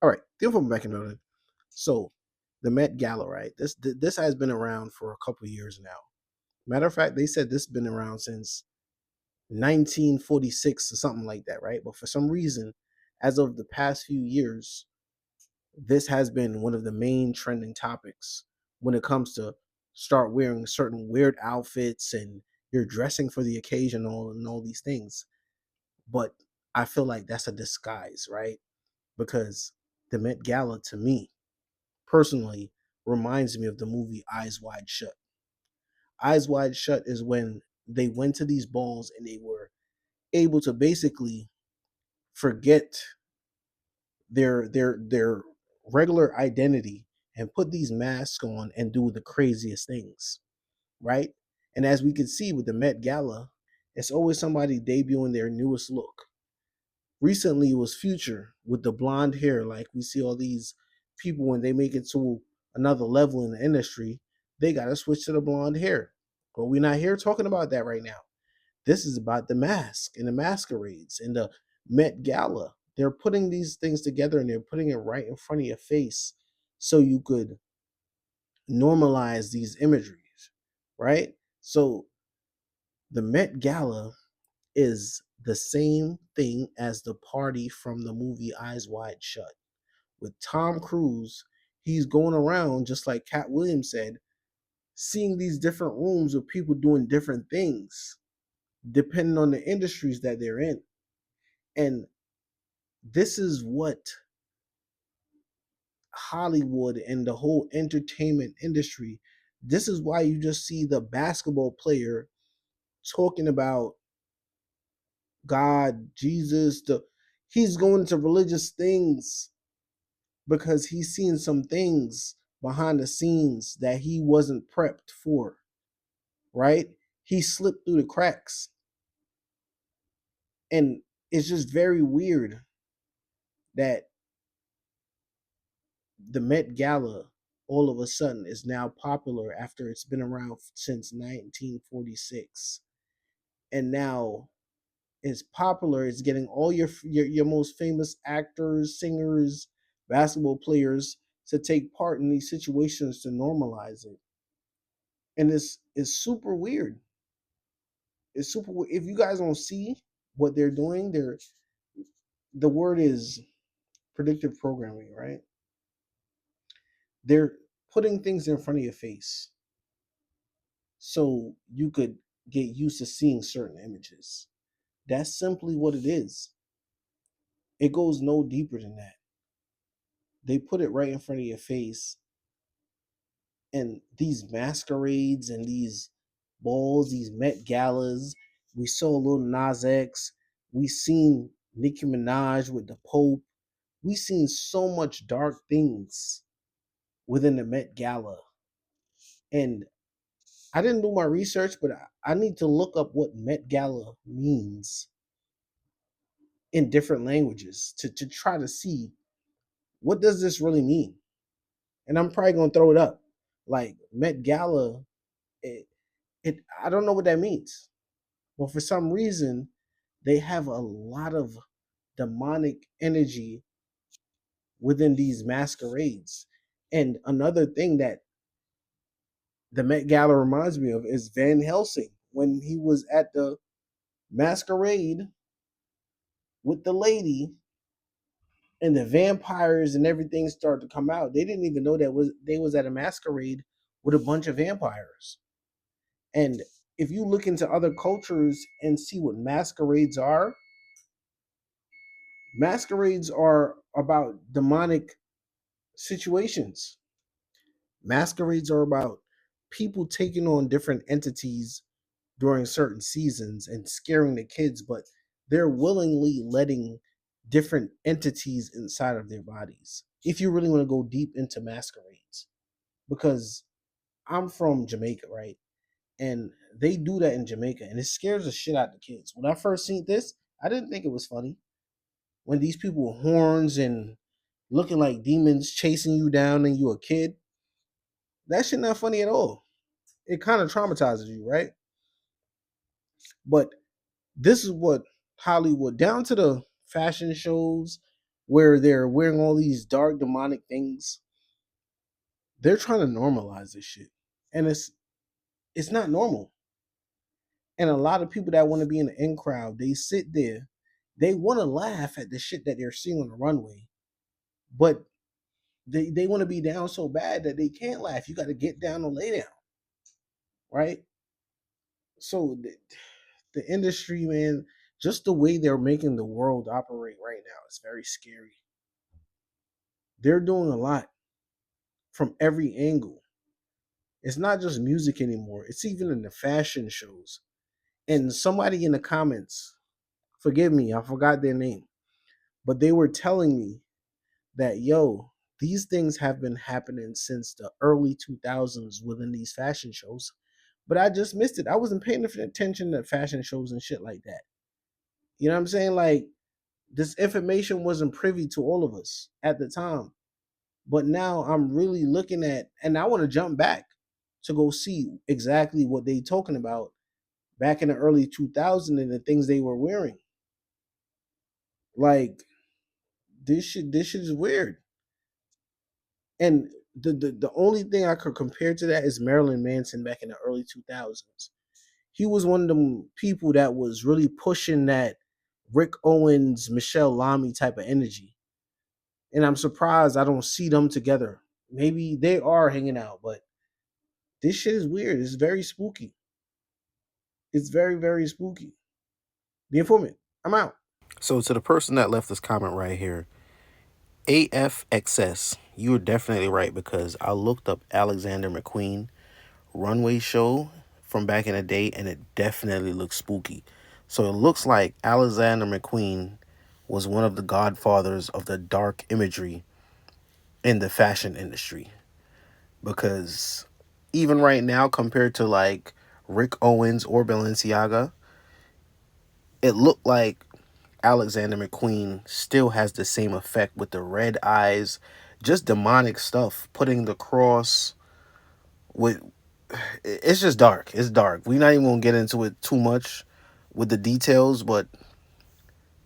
All right, the info back in building. So the Met Gala, right? This has been around for a couple of years now. Matter of fact, they said this has been around since 1946 or something like that, right? But for some reason, as of the past few years, this has been one of the main trending topics when it comes to start wearing certain weird outfits and you're dressing for the occasion and all these things. But I feel like that's a disguise, right? Because the Met Gala to me personally reminds me of the movie Eyes Wide Shut. Eyes Wide Shut is when they went to these balls and they were able to basically forget their regular identity and put these masks on and do the craziest things, right? And as we can see with the Met Gala, it's always somebody debuting their newest look. Recently, it was Future with the blonde hair. Like we see all these people when they make it to another level in the industry, they got to switch to the blonde hair. But we're not here talking about that right now. This is about the mask and the masquerades and the Met Gala. They're putting these things together and they're putting it right in front of your face so you could normalize these imageries, right? So the Met Gala is the same thing as the party from the movie Eyes Wide Shut. With Tom Cruise, he's going around, just like Cat Williams said, seeing these different rooms with people doing different things depending on the industries that they're in. And this is what Hollywood and the whole entertainment industry, this is why you just see the basketball player talking about God, Jesus, he's going into religious things because he's seen some things behind the scenes that he wasn't prepped for, right? He slipped through the cracks. And it's just very weird that the Met Gala all of a sudden is now popular after it's been around since 1946. And now it's popular. It's getting all your most famous actors, singers, basketball players to take part in these situations to normalize it. And it's super weird. It's super weird. If you guys don't see what they're doing, the word is predictive programming, right? They're putting things in front of your face so you could get used to seeing certain images. That's simply what it is. It goes no deeper than that. They put it right in front of your face, and these masquerades and these balls, these Met Galas. We saw Lil Nas X. We seen Nicki Minaj with the Pope. We seen so much dark things within the Met Gala. And I didn't do my research, but I need to look up what Met Gala means in different languages to try to see what does this really mean. And I'm probably gonna throw it up. Like Met Gala, it, I don't know what that means. But for some reason, they have a lot of demonic energy within these masquerades. And another thing that the Met Gala reminds me of is Van Helsing when he was at the masquerade with the lady and the vampires and everything started to come out. They didn't even know that they was at a masquerade with a bunch of vampires. And if you look into other cultures and see what masquerades are about demonic situations. Masquerades are about people taking on different entities during certain seasons and scaring the kids, but they're willingly letting different entities inside of their bodies. If you really want to go deep into masquerades, because I'm from Jamaica, right? And they do that in Jamaica, and it scares the shit out of the kids. When I first seen this, I didn't think it was funny. When these people with horns and looking like demons chasing you down and you a kid, that shit not funny at all. It kind of traumatizes you, right? But this is what Hollywood, down to the fashion shows, where they're wearing all these dark demonic things. They're trying to normalize this shit. And it's not normal. And a lot of people that want to be in the in crowd, they sit there, they want to laugh at the shit that they're seeing on the runway, but they want to be down so bad that they can't laugh. You got to get down or lay down, right? So the industry, man, just the way they're making the world operate right now is very scary. They're doing a lot from every angle. It's not just music anymore. It's even in the fashion shows. And somebody in the comments, forgive me, I forgot their name, but they were telling me that, yo, these things have been happening since the early 2000s within these fashion shows, but I just missed it. I wasn't paying attention to fashion shows and shit like that. You know what I'm saying? Like, this information wasn't privy to all of us at the time. But now I'm really looking at, and I want to jump back to go see exactly what they talking about back in the early 2000s and the things they were wearing. Like, this shit is weird. And the only thing I could compare to that is Marilyn Manson back in the early 2000s. He was one of them people that was really pushing that Rick Owens, Michelle Lamy type of energy. And I'm surprised I don't see them together. Maybe they are hanging out, but this shit is weird. It's very spooky. It's very, very spooky. The informant. I'm out. So to the person that left this comment right here, AFXS, you're definitely right because I looked up Alexander McQueen runway show from back in the day and it definitely looks spooky. So it looks like Alexander McQueen was one of the godfathers of the dark imagery in the fashion industry because even right now compared to like Rick Owens or Balenciaga, it looked like Alexander McQueen still has the same effect with the red eyes, just demonic stuff, putting the cross with it's just dark. It's dark. We're not even gonna get into it too much with the details, but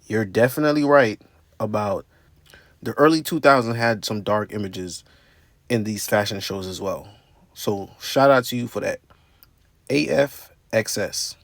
you're definitely right about the early 2000s had some dark images in these fashion shows as well. So shout out to you for that. AFXS.